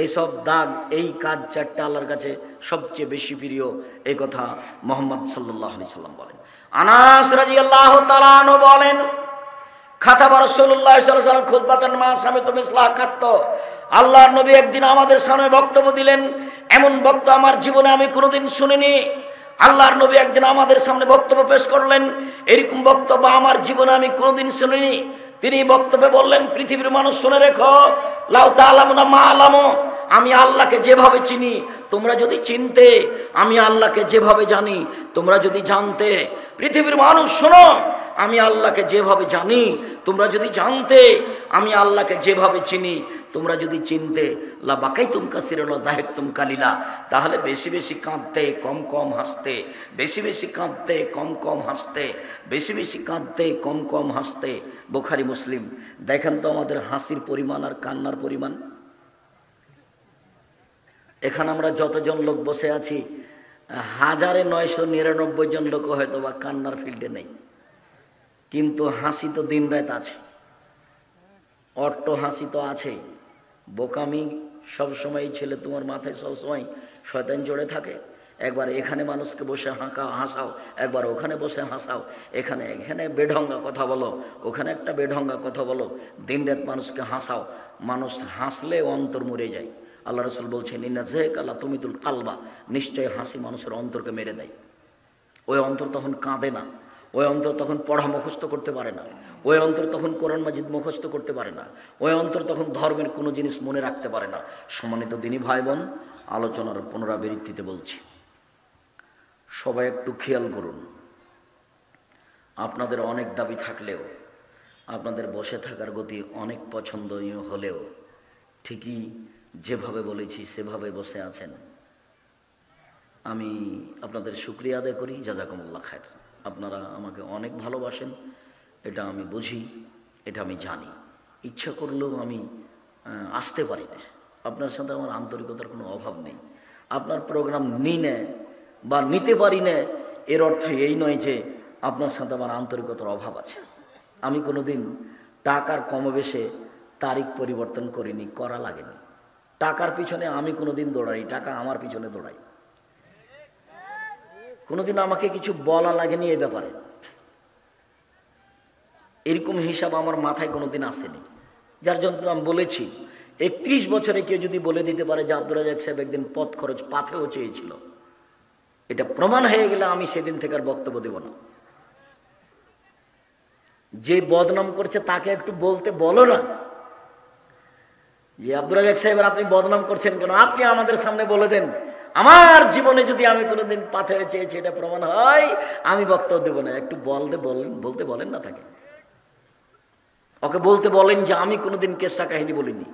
[SPEAKER 1] এইসব দাগ, এই কাজ 4টা আল্লাহর কাছে সবচেয়ে বেশি প্রিয়। এই কথা মুহাম্মদ সাল্লাল্লাহু আলাইহি সাল্লাম বলেন। আনাস রাদিয়াল্লাহু তাআলা আনহু বলেন, খাতাবা রাসূলুল্লাহ সাল্লাল্লাহু আলাইহি ওয়াসাল্লাম খুতবাতান মা সামিতু মিসলাহা কাত্ত, আল্লাহর নবী একদিন আমাদের সামনে বক্তব্য দিলেন, এমন বক্তব্য আমার জীবনে আমি কোনোদিন শুনিনি। আল্লাহর নবী একদিন আমাদের সামনে বক্তব্য পেশ করলেন, এরকম বক্তব্য আমার জীবনে আমি কোনোদিন শুনিনি। তিনি বক্তব্যে বললেন, পৃথিবীর মানুষ শুনে রেখো, লাউ তাআলামুনা মা আলামু, আমি আল্লাহকে যেভাবে চিনি তোমরা যদি চিনতে, আমি আল্লাহকে যেভাবে জানি তোমরা যদি জানতে। পৃথিবীর মানুষ শোনো, আমি আল্লাহকে যেভাবে জানি তোমরা যদি জানতে, আমি আল্লাহকে যেভাবে চিনি তোমরা যদি চিনতে, লা বাকাইতুম কাসিরান ওয়া দাহিকতুম কালিলা, তাহলে বেশি বেশি কাঁদতে, কম কম হাসতে, বেশি বেশি কাঁদতে, কম কম হাসতে, বেশি বেশি কাঁদতে, কম কম হাসতে। বুখারী মুসলিম। দেখেন তো আমাদের হাসির পরিমাণ আর কান্নার পরিমাণ। এখানে আমরা যতজন লোক বসে আছি, 1999 জন লোক হয়তো বা কান্নার ফিল্ডে নেই, কিন্তু হাসি তো দিন রাত আছে, অট্ট হাসি তো আছেই। বোকামি সবসময়, ছেলে তোমার মাথায় সবসময় শয়তান জড়ে থাকে। একবার এখানে মানুষকে বসে হাসাও, একবার ওখানে বসে হাসাও, এখানে এখানে বেঢঙ্গা কথা বলো, ওখানে একটা বেঢঙ্গা কথা বলো, দিন রাত মানুষকে হাসাও। মানুষ হাসলে অন্তর মরে যায়। আল্লাহ রাসূল বলছেন, ইন্না যাকালা তুমিতুল কালবা, নিশ্চয় হাসি মানুষের অন্তরকে মেরে দেয়। ওই অন্তর তখন কাঁদে না, ওই অন্তর তখন পড়া মুখস্থ করতে পারে না, ওই অন্তর তখন কোরআন মাজিদ মুখস্থ করতে পারে না, ওই অন্তর তখন ধর্মের কোনো জিনিস মনে রাখতে পারে না। সম্মানিত দিনী ভাই বোন, আলোচনার পুনরাবৃত্তিতে বলছি, সবাই একটু খেয়াল করুন। আপনাদের অনেক দাবি থাকলেও, আপনাদের বসে থাকার গতি অনেক পছন্দনীয় হলেও, ঠিকই যেভাবে বলেছি সেভাবে বসে আছেন। আমি আপনাদের শুকরিয়া আদায় করি, জাযাকুমুল্লাহ খায়ের। আপনারা আমাকে অনেক ভালোবাসেন, এটা আমি বুঝি, এটা আমি জানি। ইচ্ছা করলেও আমি আসতে পারি না। আপনার সাথে আমার আন্তরিকতার কোনো অভাব নেই। আপনার প্রোগ্রাম নিই না বা নিতে পারি না, এর অর্থ এই নয় যে আপনার সাথে আমার আন্তরিকতার অভাব আছে। আমি কোনোদিন টাকার কমবেশে তারিখ পরিবর্তন করিনি, করা লাগেনি। টাকার পিছনে আমি কোনোদিন দৌড়াই, টাকা আমার পিছনে দৌড়াই। কোনোদিন আমাকে কিছু বলা লাগেনি এই ব্যাপারে, এরকম হিসাব আমার মাথায় কোনোদিন আসেনি। যার জন্য আমি বলেছি, 31 বছরে কেউ যদি বলে দিতে পারে যে আব্দুর রাজ্জাক সাহেব একদিন পথ খরচ পাথেও চেয়েছিল, এটা প্রমাণ হয়ে গেলে আমি সেদিন থেকে আর বক্তব্য দেব না। যে বদনাম করছে তাকে একটু বলতে বলো না যে আব্দুর রাজ্জাক সাহেব আপনি বদনাম করছেন কেন, আপনি আমাদের সামনে বলে দেন। আমার জীবনে যদি আমি কোনোদিন পাথে চেয়েছি এটা প্রমাণ হয়, আমি বক্তব্য দেব না। একটু বলতে বলেন না তাকে, ওকে বলতে বলেন যে আমি কোনোদিন কেসা কাহিনী বলিনি।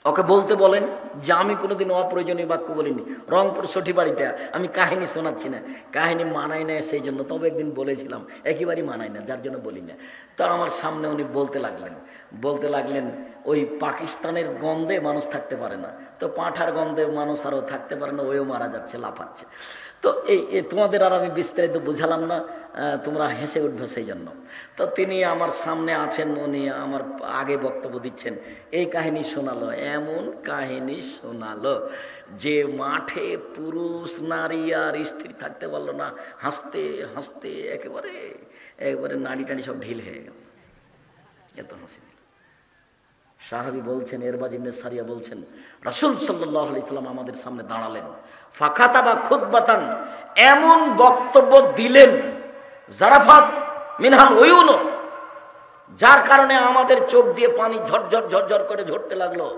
[SPEAKER 1] ওকে বলতে বলেন যে আমি কোনোদিন অপ্রয়োজনীয় বাক্য বলিনি। রংপুর সঠি বাড়িতে আমি কাহিনী শোনাচ্ছি না, কাহিনী মানাই না সেই জন্য। তবে একদিন বলেছিলাম, একেবারেই মানাই না, যার জন্য বলি না। তা আমার সামনে উনি বলতে লাগলেন ওই পাকিস্তানের গন্ধে মানুষ থাকতে পারে না, তো পাঁঠার গন্ধে মানুষ আরও থাকতে পারে না, ওইও মারা যাচ্ছে, লাফাচ্ছে। তো এই তোমাদের আর আমি বিস্তারিত বুঝালাম না, তোমরা হেসে উঠবে সেই জন্য। তো তিনি আমার সামনে আছেন, উনি আমার আগে বক্তব্য দিচ্ছেন, এই কাহিনী শোনালো, এমন কাহিনী শোনালো যে মাঠে পুরুষ নারী আর স্ত্রী থাকতে পারলো না। হাসতে হাসতে একেবারে নাড়ি টাড়ি সব ঢিল হয়ে গেল, এত হাসি। সাহাবী বলছেন, এরবাজ ইবনে সারিয়া বলছেন, রাসূল সাল্লাল্লাহু আলাইহি সাল্লাম আমাদের সামনে দাঁড়ালেন, ফাকাতাবা খুতবাতান, এমন বক্তব্য দিলেন, জারাফাত মিনহাল উয়ুন, যার কারণে আমাদের চোখ দিয়ে পানি ঝরঝর ঝরঝর করে ঝরতে লাগলো।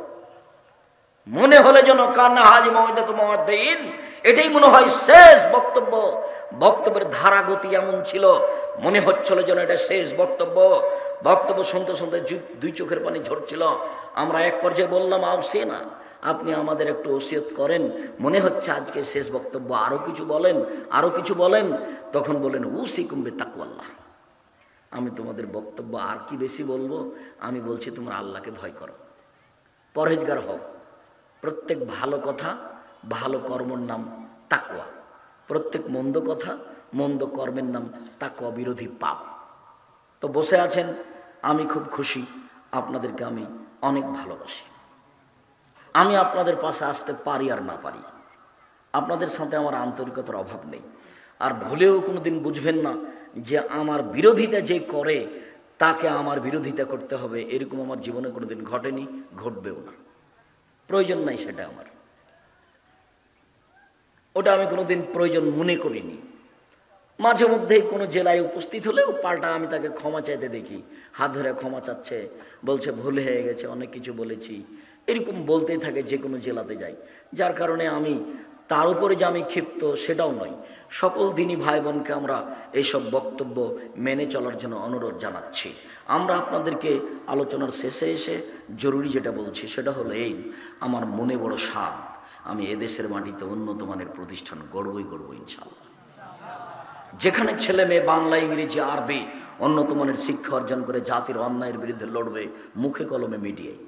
[SPEAKER 1] মনে হলে যেন কান্না হাজি মওইদাতু মুওয়াদ্দিন, এটাই মনে হয় শেষ বক্তব্য। বক্তব্যের ধারা গতি এমন ছিল, মনে হচ্ছিল যেন এটা শেষ বক্তব্য। বক্তব্য শুনতে শুনতে দুই চোখের পানি ঝরছিল। আমরা এক পর্যায়ে বললাম, না, আপনি আমাদের একটু ওসিয়ত করেন, মনে হচ্ছে আজকে শেষ বক্তব্য, আরো কিছু বলেন। তখন বলেন, উসিকুম বিতাকওয়াল্লাহ, আমি তোমাদের বক্তব্য আর কি বেশি বলবো, আমি বলছি তোমরা আল্লাহকে ভয় করো, পরহেজগার হও। প্রত্যেক ভালো কথা ভালো কর্মের নাম তাকওয়া, প্রত্যেক মন্দ কথা মন্দ কর্মের নাম তাকওয়া বিরোধী পাপ। তো বসে আছেন, আমি খুব খুশি, আপনাদেরকে আমি অনেক ভালোবাসি। আমি আপনাদের পাশে আসতে পারি আর না পারি, আপনাদের সাথে আমার আন্তরিকতার অভাব নেই। আর ভুলেও কোনোদিন বুঝবেন না যে আমার বিরোধিতা যে করে তাকে আমার বিরোধিতা করতে হবে, এরকম আমার জীবনে কোনোদিন ঘটেনি, ঘটবেও না, প্রয়োজন নাই সেটা আমার। ওটা আমি কোনোদিন প্রয়োজন মনে করিনি। মাঝে মধ্যে কোনো জেলায় উপস্থিত হলেও পাল্টা আমি তাকে ক্ষমা চাইতে দেখি, হাত ধরে ক্ষমা চাচ্ছে, বলছে ভুল হয়ে গেছে, অনেক কিছু বলেছি, এরকম বলতেই থাকে যে কোনো জেলাতে যাই। যার কারণে আমি তার উপরে যে আমি ক্ষিপ্ত সেটাও নয়। সকল দিনী ভাই বোনকে আমরা এইসব বক্তব্য মেনে চলার জন্য অনুরোধ জানাচ্ছি। আমরা আপনাদেরকে আলোচনার শেষে এসে জরুরি যেটা বলছি সেটা হলো এই, আমার মনে বড় স্বাদ, আমি এদেশের মাটিতে উন্নত মানের প্রতিষ্ঠান গড়বই ইনশাআল্লাহ। যেখানে ছেলে মেয়ে বাংলা, ইংরেজি, আরবি উন্নত মানের শিক্ষা অর্জন করে জাতির অন্যায়ের বিরুদ্ধে লড়বে, মুখে কলমে মিডিয়ায়,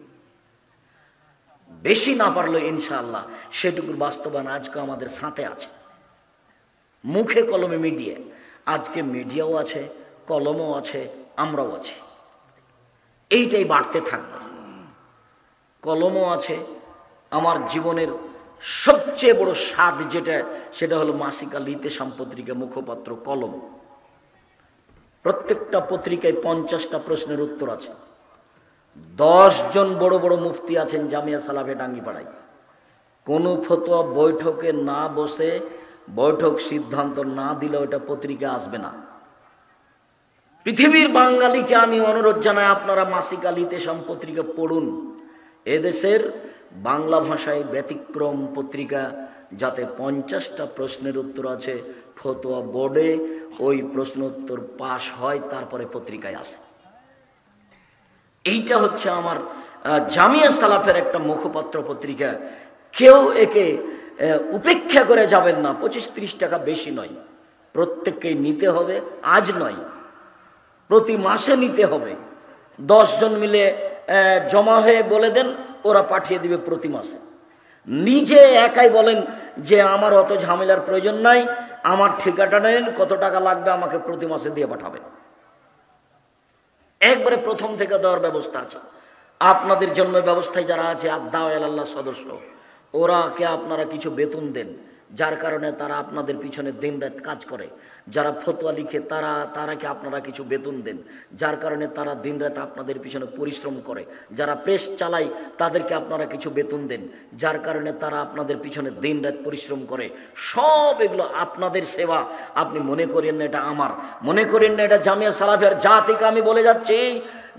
[SPEAKER 1] বেশি না পারলো ইনশাআল্লাহ সেটুকুর বাস্তবায়ন আজকে আমাদের সাথে আছে। মুখে কলমে মিডিয়া, আজকে মিডিয়াও আছে, কলমও আছে, আমরাও আছি, এইটাই বাড়তে থাকবে। কলমও আছে। আমার জীবনের সবচেয়ে বড় স্বাদ যেটা, সেটা হলো মাসিকা লিতে সাম্পত্রিকা মুখপাত্র কলম। প্রত্যেকটা পত্রিকায় 50টা প্রশ্নের উত্তর আছে। 10 জন বড় বড় মুফতি আছেন জামিয়া সালাফে টাঙ্গিপাড়ায়, কোনো ফতোয়া বৈঠকে না বসে বৈঠক সিদ্ধান্ত না দিলে ওটা পত্রিকা আসবে না। পৃথিবীর বাঙালিকে আমি অনুরোধ জানাই, আপনারা মাসিক আল ইতেশাম পত্রিকা পড়ুন। এদেশের বাংলা ভাষায় ব্যতিক্রম পত্রিকা, যাতে 50টা প্রশ্নের উত্তর আছে, ফতোয়া বোর্ডে ওই প্রশ্ন উত্তর পাশ হয়, তারপরে পত্রিকায় আসে। এইটা হচ্ছে আমার জামিয়া সালাফের একটা মুখপাত্র পত্রিকা। কেউ একে উপেক্ষা করে যাবেন না। 25-30 টাকা বেশি নয়, প্রত্যেককেই নিতে হবে। আজ নয়, প্রতি মাসে নিতে হবে। 10 জন মিলে জমা হয়ে বলে দেন, ওরা পাঠিয়ে দিবে প্রতি মাসে। নিজে একাই বলেন যে আমার অত ঝামেলার প্রয়োজন নাই, আমার ঠিকাটা নেন, কত টাকা লাগবে আমাকে প্রতি মাসে দিয়ে পাঠাবেন। একবারে প্রথম থেকে দেওয়ার ব্যবস্থা আছে। আপনাদের জন্য ব্যবস্থায় যারা আছে আদ-দাওয়া ইলাল্লাহ সদস্য, ওরাকে আপনারা কিছু বেতন দেন, যার কারণে তারা আপনাদের পিছনে দিনরাত কাজ করে। যারা ফতোয়া লিখে তারাকে আপনারা কিছু বেতন দেন, যার কারণে তারা দিনরাত আপনাদের পিছনে পরিশ্রম করে। যারা প্রেস চালায় তাদেরকে আপনারা কিছু বেতন দেন, যার কারণে তারা আপনাদের পিছনে দিনরাত পরিশ্রম করে। সব এগুলো আপনাদের সেবা। আপনি মনে করেন না এটা আমার, মনে করেন না এটা জামিয়া সালাফিয়ার জাতিকে আমি বলে যাচ্ছি।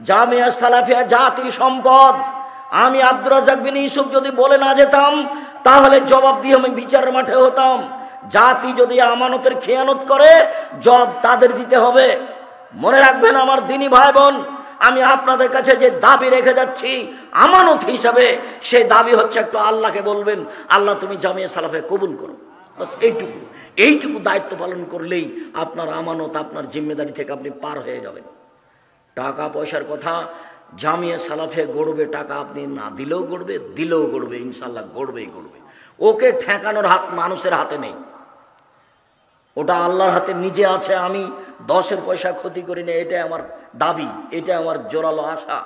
[SPEAKER 1] জামিয়া সালাফিয়া জাতির সম্পদ। আমি আব্দুর রাজ্জাক বিন ইউসুফ যদি বলে না যেতাম, তাহলে জবাব দিয়ে আমি বিচারের মাঠে হতাম। জাতি যদি আমানতের খেয়ানত করে, জবাব তাদের দিতে হবে। মনে রাখবেন আমার দিনী ভাই বোন, আমি আপনাদের কাছে যে দাবি রেখে যাচ্ছি আমানত হিসাবে, সেই দাবি হচ্ছে একটু আল্লাহকে বলবেন, আল্লাহ তুমি জামিয়া সালাফে কবুল করো। বাস এইটুকু দায়িত্ব পালন করলেই আপনার আমানত, আপনার জিম্মেদারি থেকে আপনি পার হয়ে যাবেন। টাকা পয়সার কথা, জামিয়া সালাফে গড়বে, টাকা আপনি না দিলেও গড়বে, দিলেও গড়বে, ইনশাল্লাহ গড়বেই গড়বে। ওকে ঠেকানোর হাত মানুষের হাতে নেই, ওটা আল্লাহর হাতে নিজে আছে। আমি 10-এর পয়সা ক্ষতি করি না, এটাই আমার দাবি, এটাই আমার জোরালো আশা,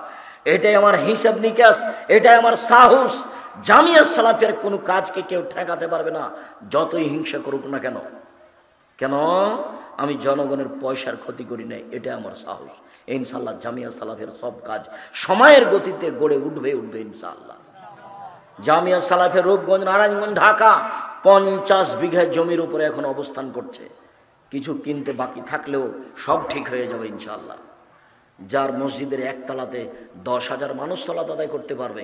[SPEAKER 1] এটাই আমার হিসাব নিকাশ, এটাই আমার সাহস। জামিয়া সালাফের কোনো কাজকে কেউ ঠেকাতে পারবে না, যতই হিংসা করুক না কেন। কেন? আমি জনগণের পয়সার ক্ষতি করি না, এটা আমার সাহস। ইনশাআল্লাহ জামিয়া সালাফের সব কাজ সময়ের গতিতে গড়ে উঠবে ইনশাআল্লাহ। জামিয়া সালাফের রূপগঞ্জ, নারায়ণগঞ্জ, ঢাকা 50 বিঘা জমির উপরে এখন অবস্থান করছে। কিছু কিনতে বাকি থাকলেও সব ঠিক হয়ে যাবে ইনশাআল্লাহ। যার মসজিদের একতলাতে 10,000 মানুষ সালাত আদায় করতে পারবে।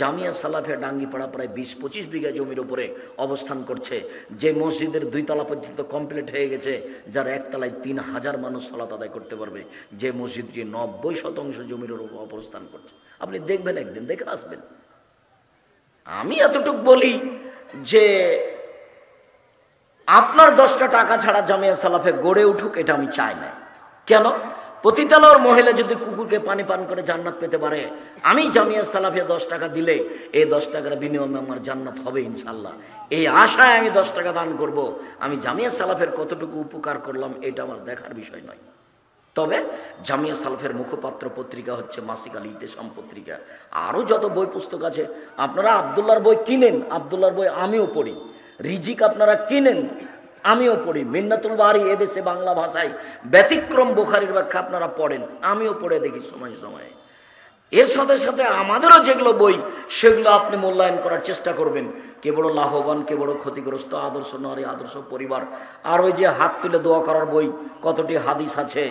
[SPEAKER 1] জামিয়া সালাফিয়া ডাঙ্গিপাড়া প্রায় 20-25 বিঘা জমির উপরে অবস্থান করছে, যে মসজিদের 2 তলা পর্যন্ত কমপ্লিট হয়ে গেছে, যার একতলায় 3,000 মানুষ সালাত আদায় করতে পারবে, যে মসজিদটি 90% জমির উপর অবস্থান করছে। আপনি দেখবেন, একদিন দেখে আসবেন। আমি এতটুকু বলি যে আপনার 10টা টাকা ছাড়া জামিয়া সালাফে গড়ে উঠুক, এটা আমি চাই না। কেন? পতিতালয়ের মহিলা যদি কুকুরকে পানি পান করে জান্নাত পেতে পারে, আমি জামিয়া সালাফিয়া 10 টাকা দিলে এই 10 টাকার বিনিময়ে আমার জান্নাত হবে ইনশাআল্লাহ। এই আশায় আমি 10 টাকা দান করব। আমি জামিয়া সালাফের কতটুকু উপকার করলাম এটা আমার দেখার বিষয় নয়। তবে জামিয়া সালাফের মুখপাত্র পত্রিকা হচ্ছে মাসিক আল ইতেশাম পত্রিকা। আরও যত বই পুস্তক আছে, আপনারা আব্দুল্লাহর বই কিনেন, আব্দুল্লাহর বই আমিও পড়ি। রিজিক আপনারা কিনেন, আমিও পড়ি। মিন্নাতুল বারি এদেশে বাংলা ভাষায় ব্যতিক্রম বুখারীর ব্যাখ্যা আপনারা পড়েন, আমিও পড়ে দেখি সময়ে সময়ে। এর সাথে সাথে আমাদেরও যেগুলো বই, সেগুলো আপনি মূল্যায়ন করার চেষ্টা করবেন। কে বড় লাভবান, কে বড় ক্ষতিগ্রস্ত, আদর্শ নারী, আদর্শ পরিবার। আর ওই যে হাত তুলে দোয়া করার বই, কতটি হাদিস আছে,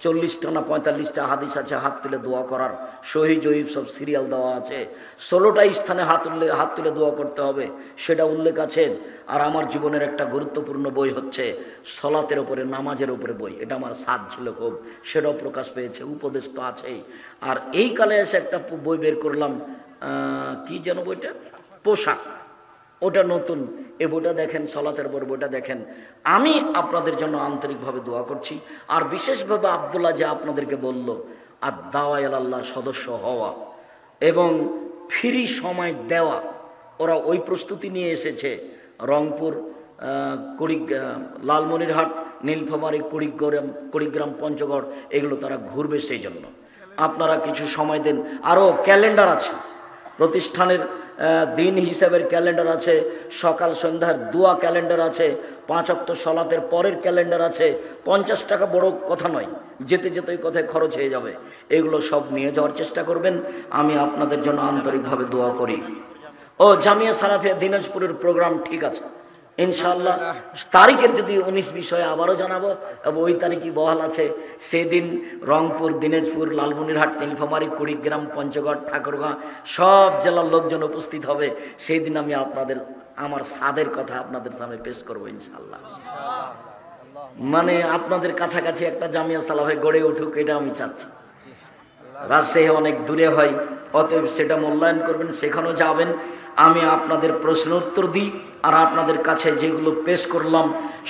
[SPEAKER 1] 40টা না 45টা হাদিস আছে হাত তুলে দোয়া করার, সহি জয়ীব সব সিরিয়াল দেওয়া আছে। 16টা স্থানে হাত তুলে দোয়া করতে হবে, সেটা উল্লেখ আছে। আর আমার জীবনের একটা গুরুত্বপূর্ণ বই হচ্ছে সলাতের উপরে, নামাজের উপরে বই। এটা আমার সাধ ছিল খুব, সেটাও প্রকাশ পেয়েছে। উপদেশ তো আছেই। আর এই কালে এসে একটা বই বের করলাম, কি যেন বইটা, পোশাক, ওটা নতুন। এ বইটা দেখেন, সলাতের পর বইটা দেখেন। আমি আপনাদের জন্য আন্তরিকভাবে দোয়া করছি। আর বিশেষভাবে আব্দুল্লাহ যে আপনাদেরকে বলল আদ-দাওয়া ইলাল্লাহ সদস্য হওয়া এবং ফ্রি সময় দেওয়া, ওরা ওই প্রস্তুতি নিয়ে এসেছে। রংপুর, লালমনিরহাট, নীলফামারী, কুড়িগ্রাম, পঞ্চগড়, এগুলো তারা ঘুরবে। সেই জন্য আপনারা কিছু সময় দেন। আরও ক্যালেন্ডার আছে, প্রতিষ্ঠানের দিন হিসাবের ক্যালেন্ডার আছে, সকাল সন্ধ্যার দোয়া ক্যালেন্ডার আছে, 5 ওয়াক্ত সলাতের পরের ক্যালেন্ডার আছে। 50 টাকা বড় কথা নয়, যেতে যেতে ওই কথায় খরচ হয়ে যাবে। এগুলো সব নিয়ে যাওয়ার চেষ্টা করবেন। আমি আপনাদের জন্য আন্তরিকভাবে দোয়া করি। ও জামিয়া সালাফিয়া দিনাজপুরের প্রোগ্রাম ঠিক আছে, ইনশাআল্লাহ তারিখের যদি 19 বিষয়ে আবারও জানাবো, এবং ওই তারিখই বহাল আছে। সেদিন রংপুর, দিনাজপুর, লালমনিরহাট, নীলফামারী, কুড়িগ্রাম, পঞ্চগড়, ঠাকুরগাঁ সব জেলার লোকজন উপস্থিত হবে। সেই দিন আমি আমার সাদের কথা আপনাদের সামনে পেশ করবো ইনশাআল্লাহ। মানে আপনাদের কাছাকাছি একটা জামিয়া সালাফে গড়ে উঠুক, এটা আমি চাচ্ছি। রাজশাহী অনেক দূরে হয়, অতএব সেটা মূল্যায়ন করবেন, সেখানেও যাবেন। আমি আপনাদের প্রশ্ন উত্তর দিই, আর আপনাদের কাছে যেগুলো পেশ করলাম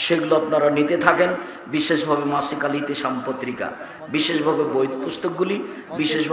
[SPEAKER 1] সেগুলো আপনারা নিতে থাকেন। বিশেষভাবে মাসিক আল ইতিসাম পত্রিকা, বিশেষভাবে বই পুস্তকগুলি, বিশেষভাবে